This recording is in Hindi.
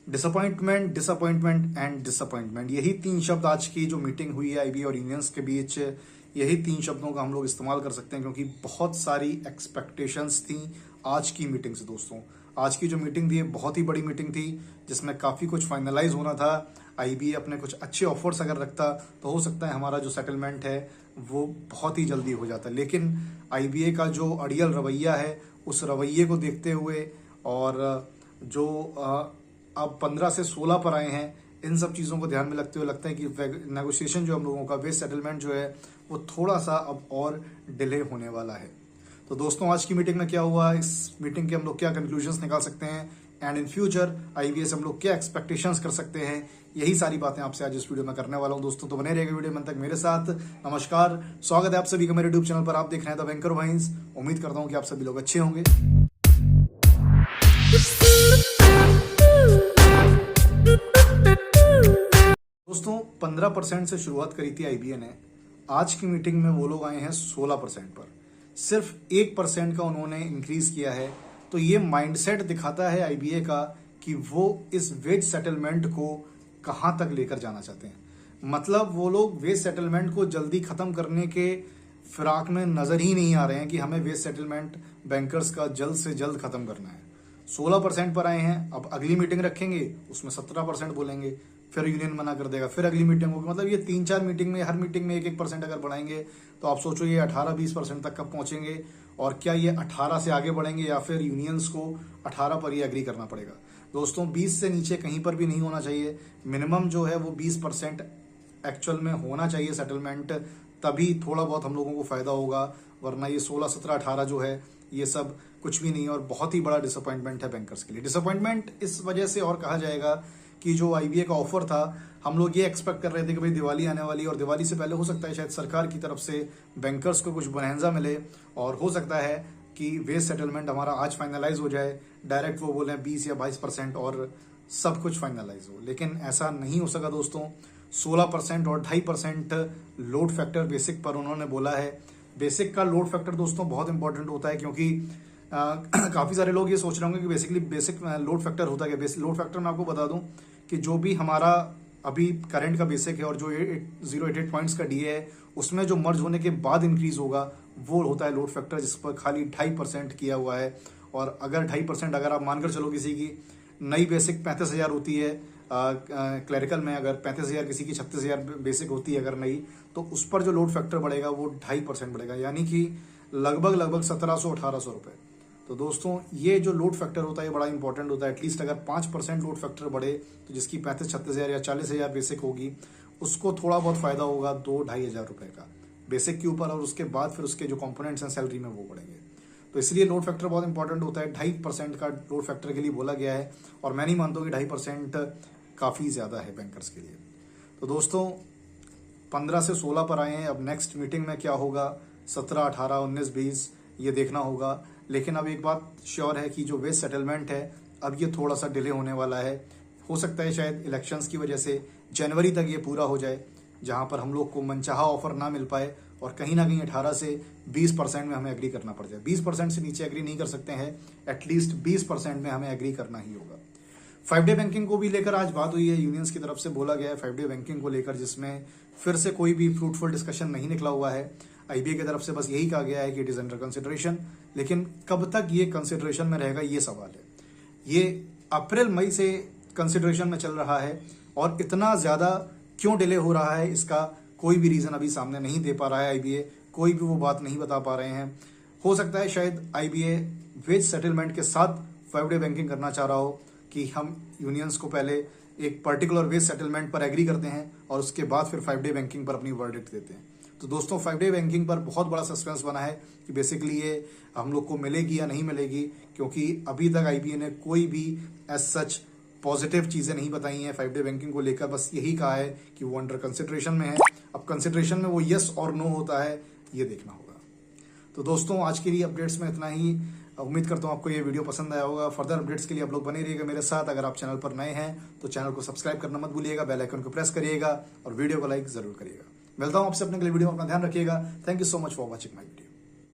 डिसअपॉइंटमेंट, डिसअपॉइंटमेंट एंड डिसअपॉइंटमेंट, यही तीन शब्द आज की जो मीटिंग हुई है आईबीए और यूनियंस के बीच, यही तीन शब्दों का हम लोग इस्तेमाल कर सकते हैं क्योंकि बहुत सारी एक्सपेक्टेशंस थी आज की मीटिंग से। दोस्तों, आज की जो मीटिंग थी बहुत ही बड़ी मीटिंग थी जिसमें काफ़ी कुछ फाइनलाइज होना था। आईबीए अपने कुछ अच्छे ऑफर्स अगर रखता तो हो सकता है हमारा जो सेटलमेंट है वो बहुत ही जल्दी हो जाता, लेकिन आईबीए का जो अड़ियल रवैया है उस रवैये को देखते हुए और जो अब 15 से 16 पर आए हैं, इन सब चीज़ों को ध्यान में रखते हुए लगता है कि नेगोशिएशन जो हम लोगों का वेस्ट सेटलमेंट जो है वो थोड़ा सा अब और डिले होने वाला है। तो दोस्तों, आज की मीटिंग में क्या हुआ, इस मीटिंग के हम लोग क्या कंक्लूजन्स निकाल सकते हैं एंड इन फ्यूचर आईबीए से हम लोग क्या एक्सपेक्टेशंस कर सकते हैं, यही सारी बातें आपसे आज इस वीडियो में करने वाला हूं। दोस्तों, तो बने रहेगा वीडियो में तक मेरे साथ। नमस्कार, स्वागत है आप सभी का मेरे यूट्यूब चैनल पर। आप देख रहे हैं द बैंकर वाइन्स। उम्मीद करता हूं कि आप सभी लोग अच्छे होंगे। दोस्तों, 15% से शुरुआत करी थी आईबीए ने। आज की मीटिंग में वो लोग आए हैं 16% पर। सिर्फ 1% का उन्होंने इंक्रीज किया है। तो ये माइंडसेट दिखाता है आईबीए का कि वो इस वेज सेटलमेंट को कहां तक लेकर जाना चाहते हैं। मतलब वो लोग वेज सेटलमेंट को जल्दी खत्म करने के फिराक में नजर ही नहीं आ रहे हैं कि हमें वेज सेटलमेंट बैंकर्स का जल्द से जल्द खत्म करना है। 16% पर आए हैं, अब अगली मीटिंग रखेंगे उसमें 17% बोलेंगे, फिर यूनियन मना कर देगा, फिर अगली मीटिंग होगी। मतलब ये 3-4 मीटिंग में, हर मीटिंग में 1-1% अगर बढ़ाएंगे तो आप सोचो ये 18-20% तक कब पहुंचेंगे। और क्या ये 18 से आगे बढ़ेंगे या फिर यूनियंस को 18 पर ही एग्री करना पड़ेगा। दोस्तों, 20 से नीचे कहीं पर भी नहीं होना चाहिए। मिनिमम जो है वो 20% एक्चुअल में होना चाहिए सेटलमेंट, तभी थोड़ा बहुत हम लोगों को फायदा होगा। वरना ये 16, 17, 18 जो है ये सब कुछ भी नहीं है और बहुत ही बड़ा डिसअपॉइंटमेंट है बैंकर्स के लिए। डिसअपॉइंटमेंट इस वजह से और कहा जाएगा कि जो आईबीए का ऑफर था, हम लोग ये एक्सपेक्ट कर रहे थे कि भाई दिवाली आने वाली है और दिवाली से पहले हो सकता है शायद सरकार की तरफ से बैंकर्स को कुछ बोनंजा मिले और हो सकता है कि वेज सेटलमेंट हमारा आज फाइनलाइज हो जाए। डायरेक्ट वो बोले 20 या 22% और सब कुछ फाइनलाइज हो, लेकिन ऐसा नहीं हो सका दोस्तों। 16% और 2.5% लोड फैक्टर बेसिक पर उन्होंने बोला है। बेसिक का लोड फैक्टर दोस्तों बहुत इंपॉर्टेंट होता है क्योंकि काफ़ी सारे लोग ये सोच रहे होंगे कि बेसिकली बेसिक लोड फैक्टर होता है। लोड फैक्टर मैं आपको बता दूं कि जो भी हमारा अभी करंट का बेसिक है और जो 088 पॉइंट्स का डीए है उसमें जो मर्ज होने के बाद इंक्रीज होगा वो होता है लोड फैक्टर, जिस पर खाली 2.5% किया हुआ है। और अगर 2.5% अगर आप मानकर चलो किसी की नई बेसिक 35,000 होती है, क्लरिकल में अगर 35,000 किसी की 36,000 बेसिक होती है अगर नहीं, तो उस पर जो लोड फैक्टर बढ़ेगा वो 2.5% बढ़ेगा, यानी कि लगभग 1700-1800 रुपए। तो दोस्तों, ये जो लोड फैक्टर होता है ये बड़ा इंपॉर्टेंट होता है। एटलीस्ट अगर 5% लोड फैक्टर बढ़े तो जिसकी 35-36,000 या 40,000 बेसिक होगी उसको थोड़ा बहुत फायदा होगा 2-2,500 रुपए का बेसिक के ऊपर, और उसके बाद फिर उसके जो कंपोनेंट्स हैं सैलरी में वो बढ़ेंगे। तो इसलिए लोड फैक्टर बहुत इंपॉर्टेंट होता है। 2.5% का लोड फैक्टर के लिए बोला गया है और मैं नहीं मानता हूँ कि 2.5% काफ़ी ज़्यादा है बैंकर्स के लिए। तो दोस्तों, 15 से 16 पर आए हैं। अब नेक्स्ट मीटिंग में क्या होगा, 17, 18, 19, 20 ये देखना होगा। लेकिन अब एक बात श्योर है कि जो वेज सेटलमेंट है अब ये थोड़ा सा डिले होने वाला है। हो सकता है शायद इलेक्शंस की वजह से जनवरी तक ये पूरा हो जाए, जहां पर हम लोग को मनचाहा ऑफर ना मिल पाए और कहीं ना कहीं 18 से 20% में हमें एग्री करना पड़ जाए। 20% से नीचे एग्री नहीं कर सकते हैं, एटलीस्ट 20% में हमें एग्री करना ही होगा। 5 डे बैंकिंग को भी लेकर आज बात हुई है, यूनियंस की तरफ से बोला गया है 5 डे बैंकिंग को लेकर, जिसमें फिर से कोई भी फ्रूटफुल डिस्कशन नहीं निकला हुआ है। आईबीए की तरफ से बस यही कहा गया है कि इट इज अंडर कंसिडरेशन, लेकिन कब तक ये कंसिडरेशन में रहेगा ये सवाल है। ये अप्रैल मई से कंसिडरेशन में चल रहा है और इतना ज्यादा क्यों डिले हो रहा है इसका कोई भी रीजन अभी सामने नहीं दे पा रहा है आईबीए, कोई भी वो बात नहीं बता पा रहे हैं। हो सकता है शायद आईबीए वेज सेटलमेंट के साथ 5 डे बैंकिंग करना चाह रहा हो कि हम यूनियंस को पहले एक पर्टिकुलर वेज सेटलमेंट पर एग्री करते हैं और उसके बाद फिर 5 डे बैंकिंग पर अपनी वर्डिक्ट देते हैं। तो दोस्तों, 5 डे बैंकिंग पर बहुत बड़ा सस्पेंस बना है कि बेसिकली ये हम लोग को मिलेगी या नहीं मिलेगी, क्योंकि अभी तक आईबीए ने कोई भी एज सच पॉजिटिव चीजें नहीं बताई हैं 5 डे बैंकिंग को लेकर। बस यही कहा है कि वो अंडर कंसिडरेशन में है। अब कंसिडरेशन में वो यस और नो होता है ये देखना होगा। तो दोस्तों, आज के लिए अपडेट्स में इतना ही। उम्मीद करता हूँ आपको ये वीडियो पसंद आया होगा। फर्दर अपडेट्स के लिए आप लोग बने रहिएगा मेरे साथ। अगर आप चैनल पर नए हैं तो चैनल को सब्सक्राइब करना मत भूलिएगा, बेल आइकन को प्रेस करिएगा और वीडियो को लाइक जरूर करिएगा। मिलता हूँ आपसे अपने अगले वीडियो में, अपना ध्यान रखिएगा। Thank you so much for watching my video.